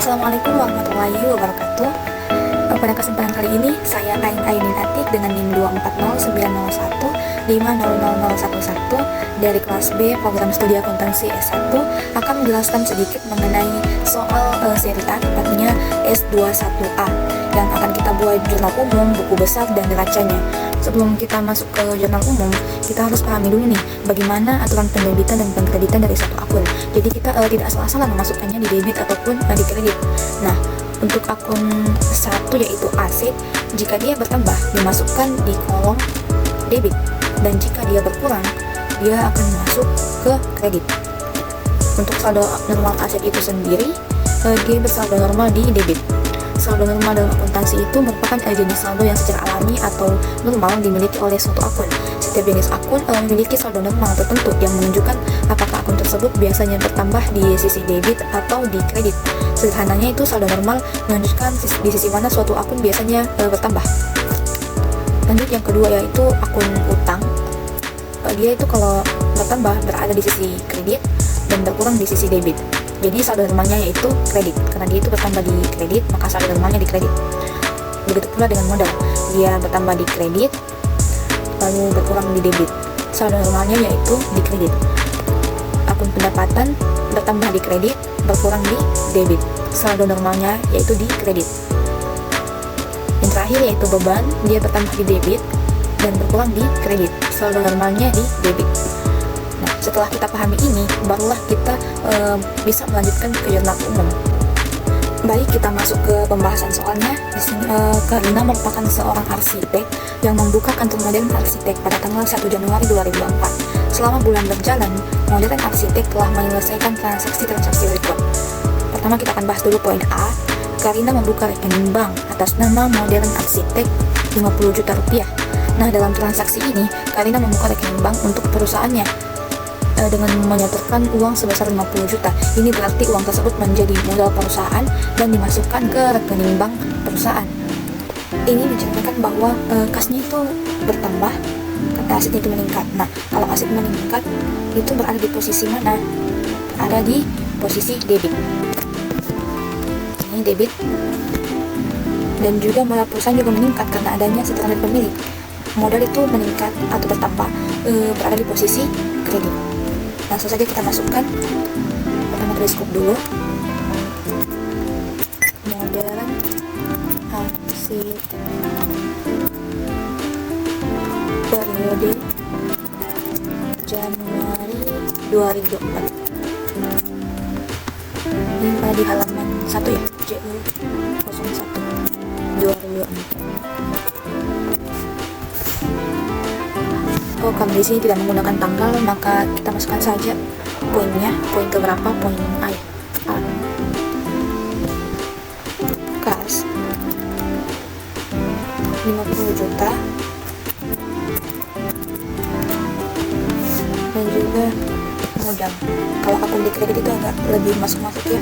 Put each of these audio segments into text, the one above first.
Assalamualaikum warahmatullahi wabarakatuh. Pada kesempatan kali ini, saya Ainin Atik dengan NIM 2409015000011 dari kelas B program studi akuntansi S1 akan menjelaskan sedikit mengenai soal seri A, tepatnya S21A, yang akan kita buat jurnal umum, buku besar, dan neracanya. Sebelum kita masuk ke jurnal umum, kita harus pahami dulu nih bagaimana aturan pendebitan dan pengkreditan dari satu akun. Jadi kita tidak salah-salah memasukkannya di debit ataupun di kredit. Nah, untuk akun 1 yaitu aset, jika dia bertambah dimasukkan di kolom debit, dan jika dia berkurang dia akan masuk ke kredit. Untuk saldo normal aset itu sendiri, dia bersaldo normal di debit. Saldo normal dalam akuntansi itu merupakan jenis saldo yang secara alami atau normal dimiliki oleh suatu akun. Setiap jenis akun memiliki saldo normal tertentu yang menunjukkan apakah akun tersebut biasanya bertambah di sisi debit atau di kredit. Sederhananya itu saldo normal menunjukkan di sisi mana suatu akun biasanya bertambah. Lanjut yang kedua yaitu akun utang. Dia itu kalau bertambah berada di sisi kredit dan berkurang di sisi debit. Jadi saldo normalnya yaitu kredit, karena dia itu bertambah di kredit, maka saldo normalnya di kredit. Begitu pula dengan modal, dia bertambah di kredit lalu berkurang di debit, saldo normalnya yaitu di kredit. Akun pendapatan bertambah di kredit, berkurang di debit, saldo normalnya yaitu di kredit. Yang terakhir yaitu beban, dia bertambah di debit dan berkurang di kredit, saldo normalnya di debit. Nah, setelah kita pahami ini, barulah kita bisa melanjutkan ke jurnal umum. Baik, kita masuk ke pembahasan soalnya. Di sini Karina merupakan seorang arsitek yang membuka kantor modern arsitek pada tanggal 1 Januari 2004. Selama bulan berjalan, modern arsitek telah menyelesaikan transaksi berikut. Pertama, kita akan bahas dulu poin A. Karina membuka rekening bank atas nama modern arsitek 50 juta rupiah. Nah, dalam transaksi ini, Karina membuka rekening bank untuk perusahaannya dengan menyetorkan uang sebesar 50 juta. Ini berarti uang tersebut menjadi modal perusahaan dan dimasukkan ke rekening bank perusahaan. Ini mencerminkan bahwa kasnya itu bertambah karena asetnya itu meningkat. Nah, kalau aset meningkat itu berada di posisi mana? Ada di posisi debit. Ini debit. Dan juga modal perusahaan juga meningkat karena adanya setelah pemilik. Modal itu meningkat atau bertambah berada di posisi kredit. Langsung saja kita masukkan. Pertama kita scope dulu. Modern arsitek periode Januari 2004. Ini pada di halaman 1 ya, JU01 2004. Kalau di sini tidak menggunakan tanggal, maka kita masukkan saja poinnya. Poin keberapa? Poin A ya. A. Kas 50 juta dan juga modal. Kalau akun di kredit itu agak lebih masuk-masuk ya.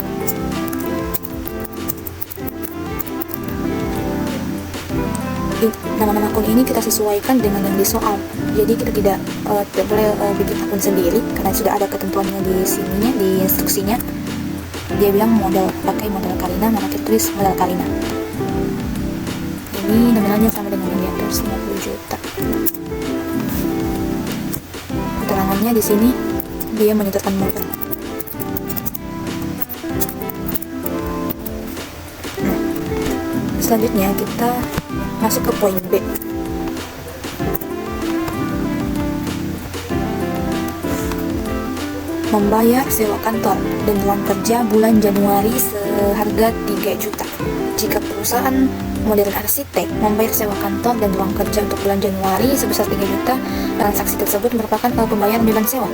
Nama-nama akun ini kita sesuaikan dengan yang di soal. Jadi kita tidak boleh bikin akun sendiri karena sudah ada ketentuannya di sininya, di instruksinya. Dia bilang modal, pakai modal Karina, maka kita tulis modal Karina. Ini nominalnya sama dengan yang di atas 50 juta. Keterangannya di sini dia menyetorkan modal. Nah, selanjutnya kita masuk ke poin B. Membayar sewa kantor dan ruang kerja bulan Januari seharga 3 juta. Jika perusahaan modern arsitek membayar sewa kantor dan ruang kerja untuk bulan Januari sebesar 3 juta, transaksi tersebut merupakan pembayaran beban sewa.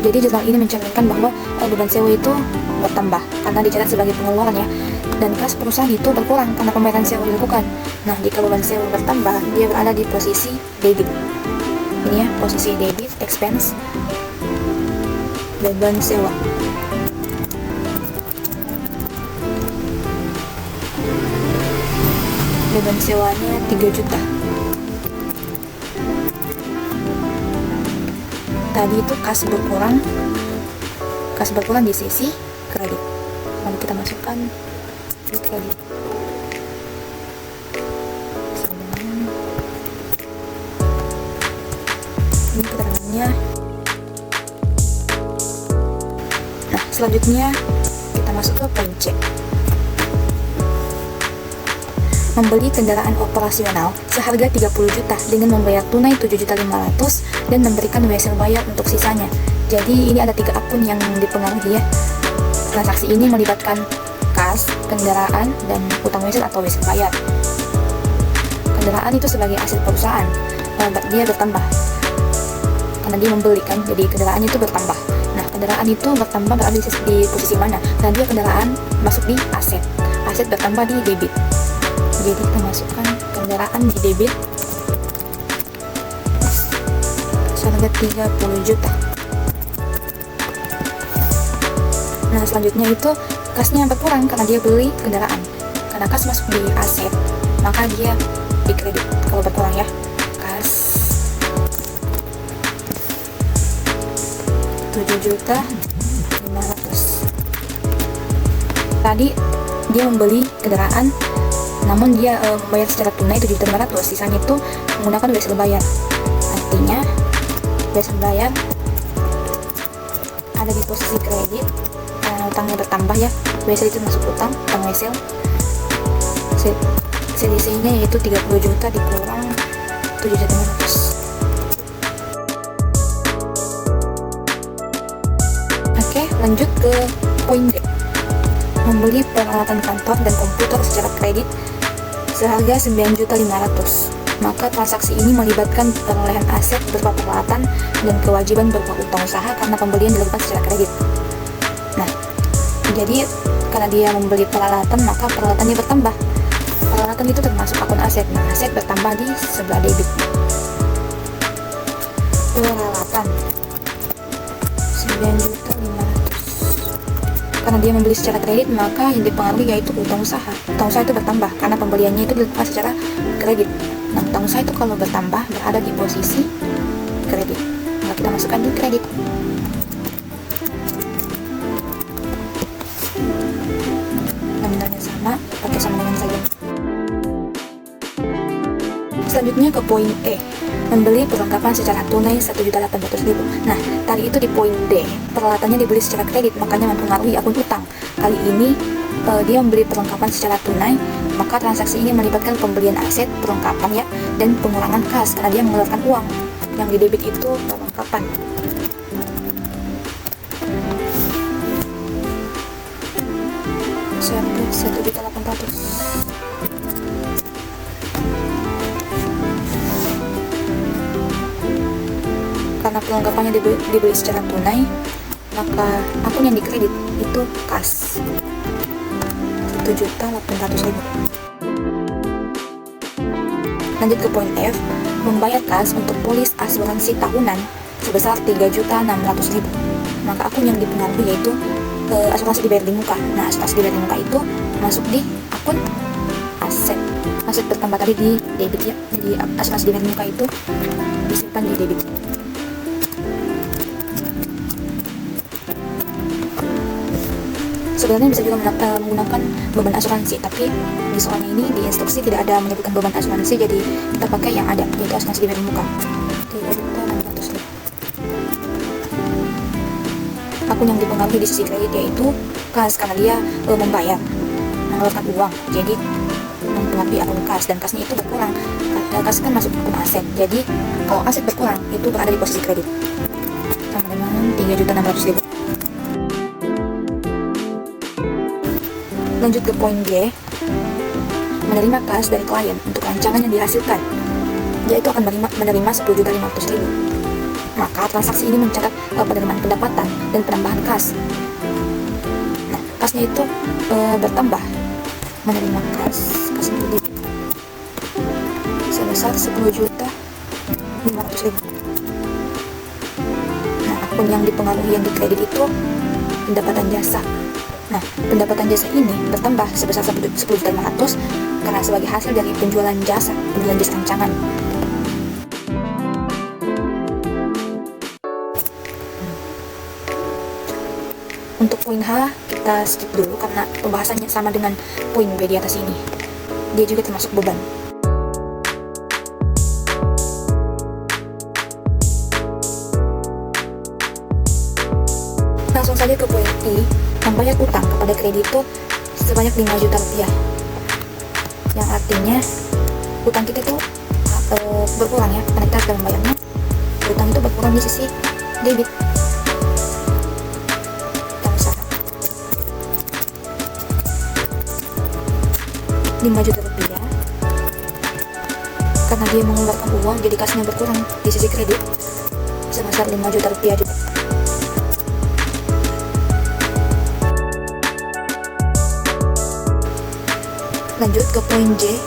Jadi jurnal ini mencerminkan bahwa beban sewa itu bertambah karena dicatat sebagai pengeluaran ya, dan kas perusahaan itu berkurang karena pembayaran sewa dilakukan. Nah, jika beban sewa bertambah, dia berada di posisi debit. Ini ya, posisi debit, expense, beban sewa. Beban sewanya 3 juta. Tadi itu kas berkurang di sisi kredit. Lalu kita masukkan di kredit. Ini keterangannya. Nah, selanjutnya kita masuk ke poin C. Membeli kendaraan operasional seharga 30 juta dengan membayar tunai 7.500.000 dan memberikan wesel bayar untuk sisanya. Jadi ini ada 3 akun yang dipengaruhi ya. Transaksi ini melibatkan kas, kendaraan, dan utang wesel atau wesel bayar. Kendaraan itu sebagai aset perusahaan, dia bertambah karena dia membeli kan, jadi kendaraan itu bertambah. Nah, kendaraan itu bertambah berada di posisi mana? Karena dia kendaraan masuk di aset, aset bertambah di debit. Jadi kita masukkan kendaraan di debit seharga 30 juta. Nah, selanjutnya itu kasnya berkurang karena dia beli kendaraan. Karena kas masuk di aset, maka dia di kredit kalau berkurang ya. Kas 7.500.000. Tadi dia membeli kendaraan, namun dia membayar secara tunai 7.500.000. Sisanya itu menggunakan wesel bayar. Artinya wesel bayar ada di posisi kredit karena utangnya bertambah ya. Wesel itu masuk utang wesel. Selisihnya yaitu 30 juta dikurang 7.500.000. Oke, lanjut ke poin D. Membeli peralatan kantor dan komputer secara kredit seharga 9.500.000. Maka transaksi ini melibatkan perolehan aset berupa peralatan dan kewajiban berupa utang usaha karena pembelian dilakukan secara kredit. Nah, jadi karena dia membeli peralatan, maka peralatannya bertambah. Peralatan itu termasuk akun aset. Nah, aset bertambah di sebelah debit. Peralatan 9.500.000. Karena dia membeli secara kredit, maka yang dipengaruhi yaitu utang usaha. Utang usaha itu bertambah karena pembeliannya itu dilakukan secara kredit. Nah, utang usaha itu kalau bertambah berada di posisi kredit. Maka kita masukkan di kredit. Nominalnya sama, pakai sama dengan saja. Selanjutnya ke poin E, membeli perlengkapan secara tunai 1.800.000. Nah, tadi itu di poin D, peralatannya dibeli secara kredit, makanya mempengaruhi akun utang. Kali ini dia membeli perlengkapan secara tunai, maka transaksi ini melibatkan pembelian aset, perlengkapan ya, dan pengurangan kas karena dia mengeluarkan uang. Yang di debit itu perlengkapan. Seharga 1.800.000. Karena perlengkapannya dibeli secara tunai, maka akun yang dikredit itu kas 1.800.000. Lanjut ke poin F, membayar kas untuk polis asuransi tahunan sebesar 3.600.000. Maka akun yang dipengaruhi yaitu asuransi dibayar di muka. Nah, asuransi dibayar di muka itu masuk di akun aset. Aset bertambah tadi di debit ya. Jadi asuransi dibayar di muka itu disimpan di debit. Sebenarnya bisa juga menggunakan beban asuransi, tapi di soalnya ini di instruksi tidak ada menyebutkan beban asuransi, jadi kita pakai yang ada, yaitu asuransi dibayar di muka 3.600.000. Akun yang dipengaruhi di sisi kredit yaitu kas karena dia membayar, mengeluarkan uang, jadi mempengaruhi akun kas, dan kasnya itu berkurang. Kas kan masuk akun aset, jadi kalau aset berkurang itu berada di posisi kredit sama dengan 3.600.000. Lanjut ke poin G, menerima kas dari klien untuk rancangan yang dihasilkan. Dia itu akan menerima 10.500.000. Maka transaksi ini mencatat penerimaan pendapatan dan penambahan kas. Nah, kasnya itu bertambah, menerima kas debit sebesar 10.500.000. Nah, akun yang dipengaruhi yang dikredit itu pendapatan jasa. Nah, pendapatan jasa ini bertambah sebesar 10.500.000 karena sebagai hasil dari penjualan jasa rancangan. Untuk poin H kita skip dulu karena pembahasannya sama dengan poin B di atas ini. Dia juga termasuk beban. Langsung saja ke poin I, membayar utang kepada kreditur sebanyak 5 juta rupiah. Yang artinya utang kita itu berkurang ya, karena kita sudah membayarnya. Utang itu berkurang di sisi debit. Utang usaha 5 juta rupiah. Karena dia mengeluarkan uang, jadi kasnya berkurang di sisi kredit sebesar 5 juta rupiah juga. Lanjut ke poin J,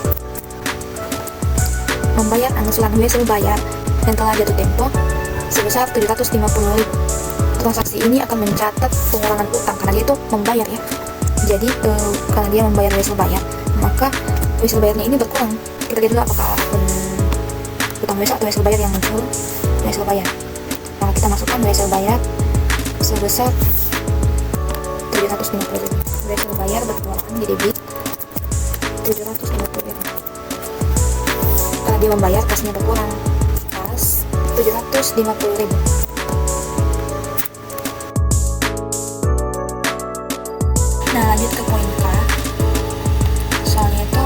membayar angsuran wesel bayar yang telah jatuh tempo sebesar 750.000. Transaksi ini akan mencatat pengurangan utang karena dia itu membayar ya. Jadi karena dia membayar wesel bayar, maka wesel bayarnya ini berkurang. Kita lihat dulu apakah utang wesel atau wesel bayar yang muncul. Wesel bayar, maka kita masukkan wesel bayar sebesar 750.000. Wesel bayar berkurang di debit 750.000. Karena dia membayar, kasnya berkurang, kas 750.000. Nah, lanjut ke poin K. Soalnya itu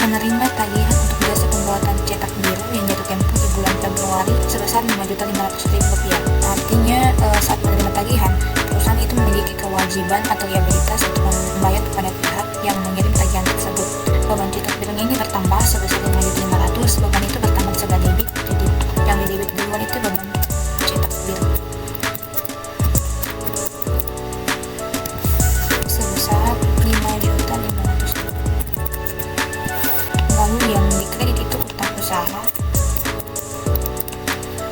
menerima tagihan untuk jasa pembuatan cetak biru yang jatuh tempo di bulan Februari sebesar 5.500.000 rupiah. Artinya saat menerima tagihan, perusahaan itu memiliki kewajiban atau liabilitas untuk membayar kepada pihak yang mengirim tagihan tersebut. Beban cetak birunya ini bertambah sebesar 5.500. Beban itu bertambah sebelah debit, jadi yang di debit duluan itu beban cetak biru sebesar 5.500.000. Lalu yang di kredit itu utang usaha,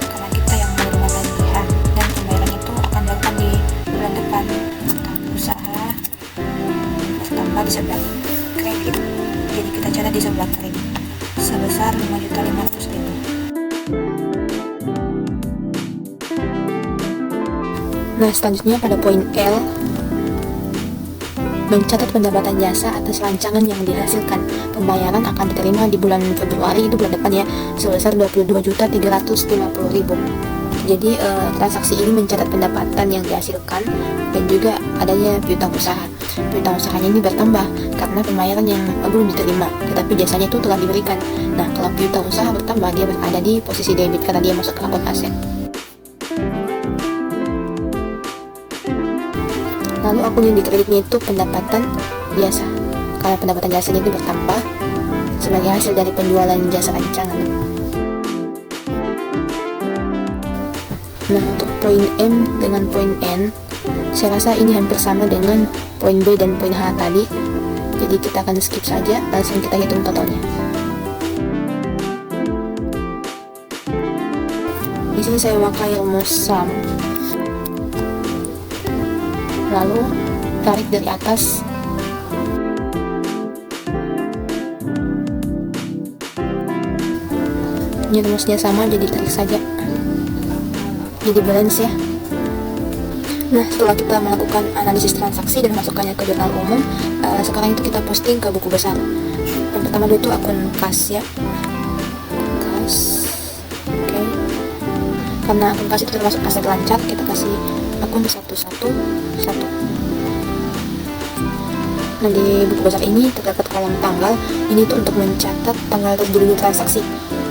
karena kita yang menerima tagihan dan pembayaran itu akan dilakukan di bulan depan. Utang usaha bertambah di sebelah kredit, jadi kita catat di sebelah kredit sebesar 5.500.000. Nah, selanjutnya pada poin L, mencatat pendapatan jasa atas rancangan yang dihasilkan. Pembayaran akan diterima di bulan Februari, itu bulan depan ya, sebesar 22.350.000. Jadi transaksi ini mencatat pendapatan yang dihasilkan dan juga adanya piutang usaha. Piutang usahanya ini bertambah karena pembayaran yang belum diterima, tetapi jasanya itu telah diberikan. Nah, kalau piutang usaha bertambah, dia berada di posisi debit karena dia masuk ke akun aset. Lalu akun yang dikreditnya itu pendapatan biasa, karena pendapatan jasanya itu bertambah sebagai hasil dari penjualan jasa rancangan. Nah, untuk poin M dengan poin N, saya rasa ini hampir sama dengan poin B dan poin H tadi. Jadi kita akan skip saja, langsung kita hitung totalnya. Di sini saya pakai rumus sum. Lalu tarik dari atas. Ini rumusnya sama, jadi tarik saja. Jadi balance ya. Nah, setelah kita melakukan analisis transaksi dan masukkannya ke jurnal umum, sekarang itu kita posting ke buku besar. Yang pertama dulu itu akun kas ya. Kas. Oke. Karena akun kas itu termasuk aset lancar, kita kasih akun 111. Nah, di buku besar ini terdapat kolom tanggal. Ini tuh untuk mencatat tanggal terjadinya transaksi.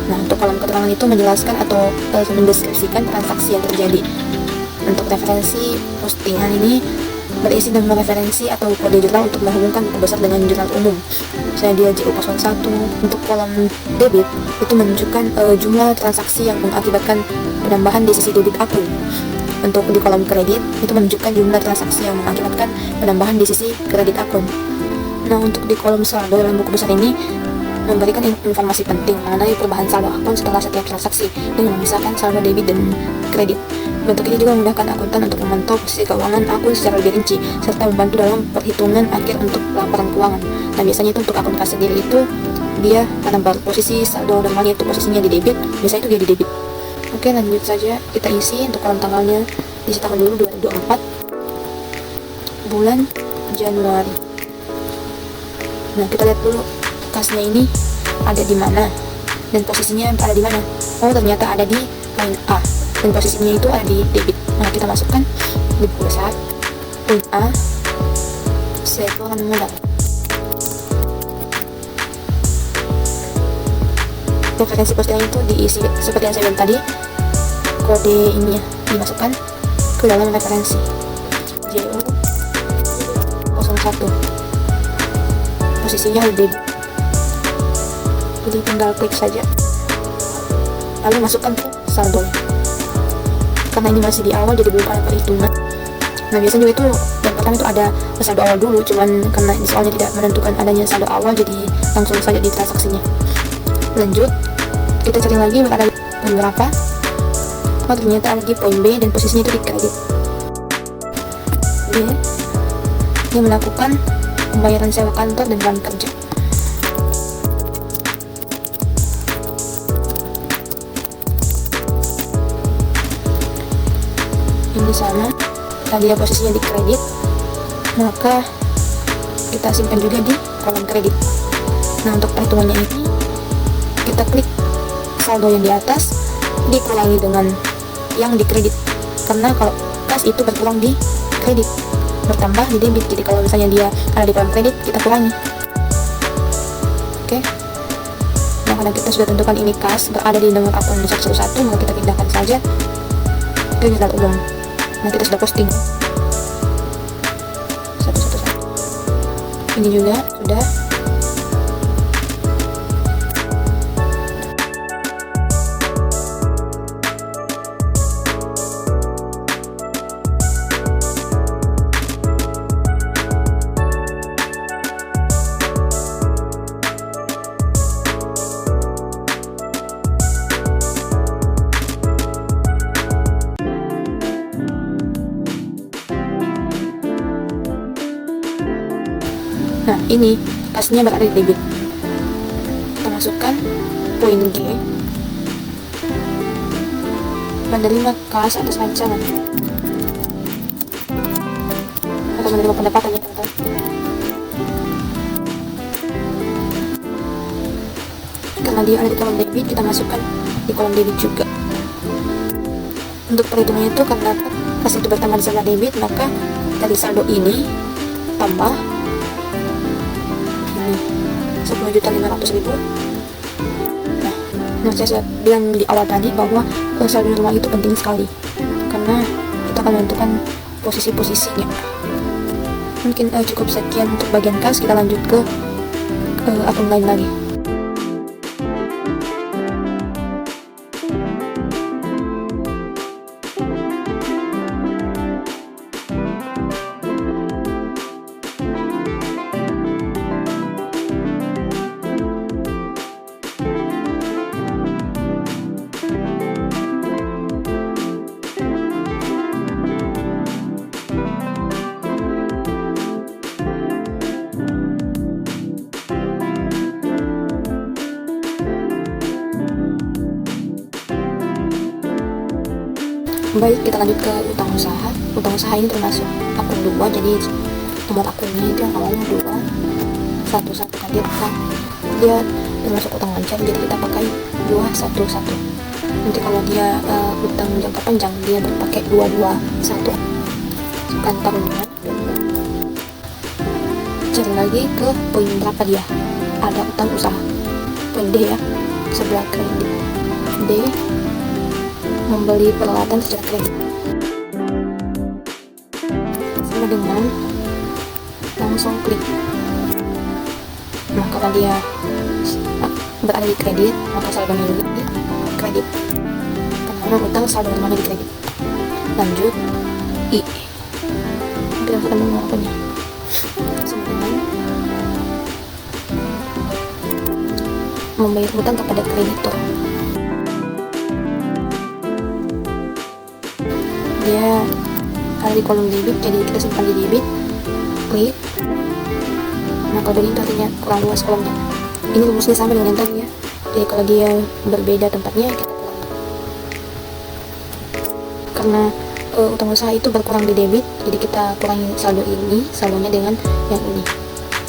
Nah, untuk kolom keterangan itu menjelaskan atau mendeskripsikan transaksi yang terjadi. Untuk referensi postingan ini berisi nomor referensi atau kode jurnal untuk menghubungkan buku besar dengan jurnal umum. Misalnya dia JU01. Untuk kolom debit itu menunjukkan jumlah transaksi yang mengakibatkan penambahan di sisi debit akun. Untuk di kolom kredit itu menunjukkan jumlah transaksi yang mengakibatkan penambahan di sisi kredit akun. Nah, untuk di kolom saldo dalam buku besar ini memberikan informasi penting mengenai perubahan saldo akun setelah setiap transaksi dengan memisahkan saldo debit dan kredit. Bentuk ini juga memudahkan akuntan untuk memantau posisi keuangan akun secara lebih rinci serta membantu dalam perhitungan akhir untuk laporan keuangan. Nah, biasanya itu untuk akun kas sendiri itu dia karena posisi saldo normalnya itu posisinya di debit, biasanya itu dia di debit. Oke, lanjut saja kita isi untuk kolom tanggalnya. Isi tahun dulu 2024. bulan Januari. Nah, kita lihat dulu kasnya ini ada di mana dan posisinya ada di mana. Oh, ternyata ada di poin A dan posisinya itu ada di debit. Nah, kita masukkan di buku saat poin A setoran mulai. Referensi postingan itu diisi seperti yang saya bilang tadi, kode ini ya dimasukkan ke dalam referensi JO01, posisinya debit. Jadi tinggal klik saja lalu masukkan ke saldo. Karena ini masih di awal jadi belum ada perhitungan. Nah, biasanya juga itu yang pertama itu ada saldo awal dulu, cuman karena ini soalnya tidak menentukan adanya saldo awal jadi langsung saja di transaksinya. Lanjut, kita cari lagi ada poin berapa. Oh, ternyata ada di poin B dan posisinya itu di kredit. B, dia melakukan pembayaran sewa kantor dan bulan kerja. Ini sama, tadi dia posisinya di kredit, maka kita simpan juga di kolom kredit. Nah, untuk perhitungannya ini kita klik saldo yang di atas dikurangi dengan yang di kredit, karena kalau kas itu berkurang di kredit, bertambah di debit. Jadi kalau misalnya dia ada di kolom kredit, kita kurangi. Oke. Nah, karena kita sudah tentukan ini kas berada di nomor akun 111, maka kita pindahkan saja ke jurnal uang. Nah, kita sudah posting 111. Ini juga sudah. Nah, ini kasnya berada di debit. Kita masukkan poin G, menerima kas atas rancangan atau menerima pendapatan ya teman-teman. Karena dia ada di kolom debit, kita masukkan di kolom debit juga. Untuk perhitungannya itu karena kas itu bertambah di saldo debit, maka dari saldo ini tambah 10.500.000. Nah, saya sudah bilang di awal tadi bahwa saldo normal itu penting sekali karena kita akan menentukan posisi-posisinya. Mungkin cukup sekian untuk bagian kas. Kita lanjut ke akun lain lagi. Baik, kita lanjut ke utang usaha. Utang usaha ini termasuk akun 2, jadi nomor akunnya itu yang awalnya 211 kan dia termasuk utang lancar, jadi kita pakai 211. Nanti kalau dia utang jangka panjang dia berpakai 221 kan tahunnya. Cari lagi ke poin berapa dia ada utang usaha, poin D ya, sebelah kredit. D, membeli peralatan secara kredit. Sama dengan langsung klik. Nah, karena dia berada di kredit, maka saldonya juga di kredit. Karena utang saldo normalnya di kredit. Lanjut I. Kita masukkan nomor akunnya. Sama dengan membayar utang kepada kreditor. Dia ada di kolom debit, jadi kita simpan di debit, klik. Nah, kalau ini artinya kurang luas kolomnya. Ini rumusnya sama dengan yang tadi ya, jadi kalau dia berbeda tempatnya kita buang. Karena utang usaha itu berkurang di debit, jadi kita kurangi saldonya dengan yang ini,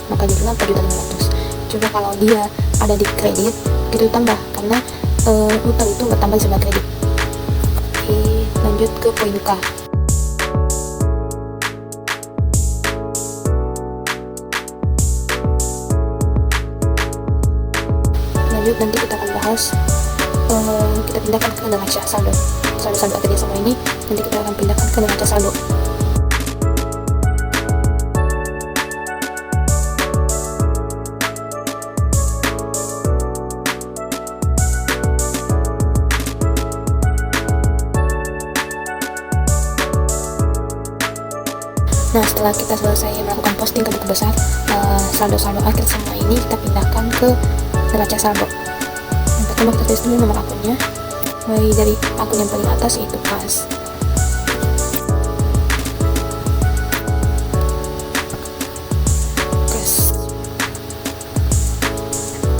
maka jadilah 4.500.000. Coba kalau dia ada di kredit, kita tambah karena utang itu bertambah di sebelah kredit. Oke, lanjut ke poin K. Lanjut, nanti kita akan bahas, kita pindahkan ke neraca saldo akhirnya sama ini, nanti kita akan pindahkan ke neraca saldo. Nah, setelah kita selesai melakukan posting ke buku besar, saldo-saldo akhir semua ini kita pindahkan ke neraca saldo. Yang pertama kita tulis dulu nomor akunnya, mulai dari akun yang paling atas yaitu kas.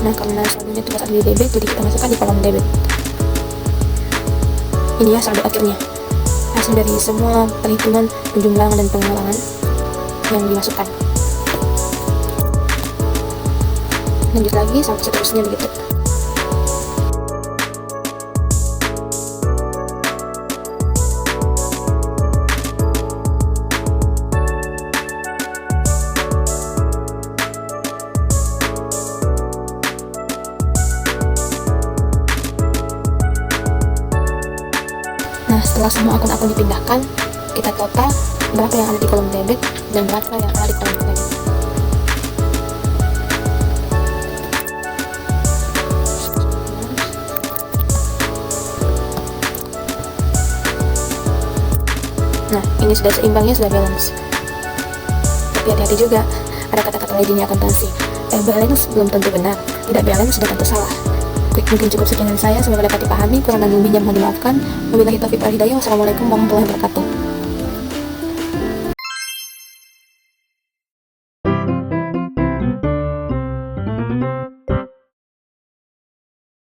Nah, karena saldonya itu berasal dari debit, jadi kita masukkan di kolom debit. Ini ya saldo akhirnya, hasil dari semua perhitungan penjumlahan dan pengulangan yang dimasukkan. Lanjut lagi sampai seterusnya begitu. Nah, setelah semua akun-akun dipindahkan, kita total berapa yang ada di kolom debit dan berapa yang ada di kolom kredit. Nah, ini sudah seimbangnya, sudah balance. Tapi hati-hati juga, ada kata-kata lainnya akuntansi. Balance belum tentu benar, tidak balance sudah tentu salah. Mungkin cukup sekian dari saya, semoga dapat dipahami, kurang dan lebihnya mohon dimaafkan. Wabillahi taufiq wal hidayah. Wassalamualaikum warahmatullahi wabarakatuh.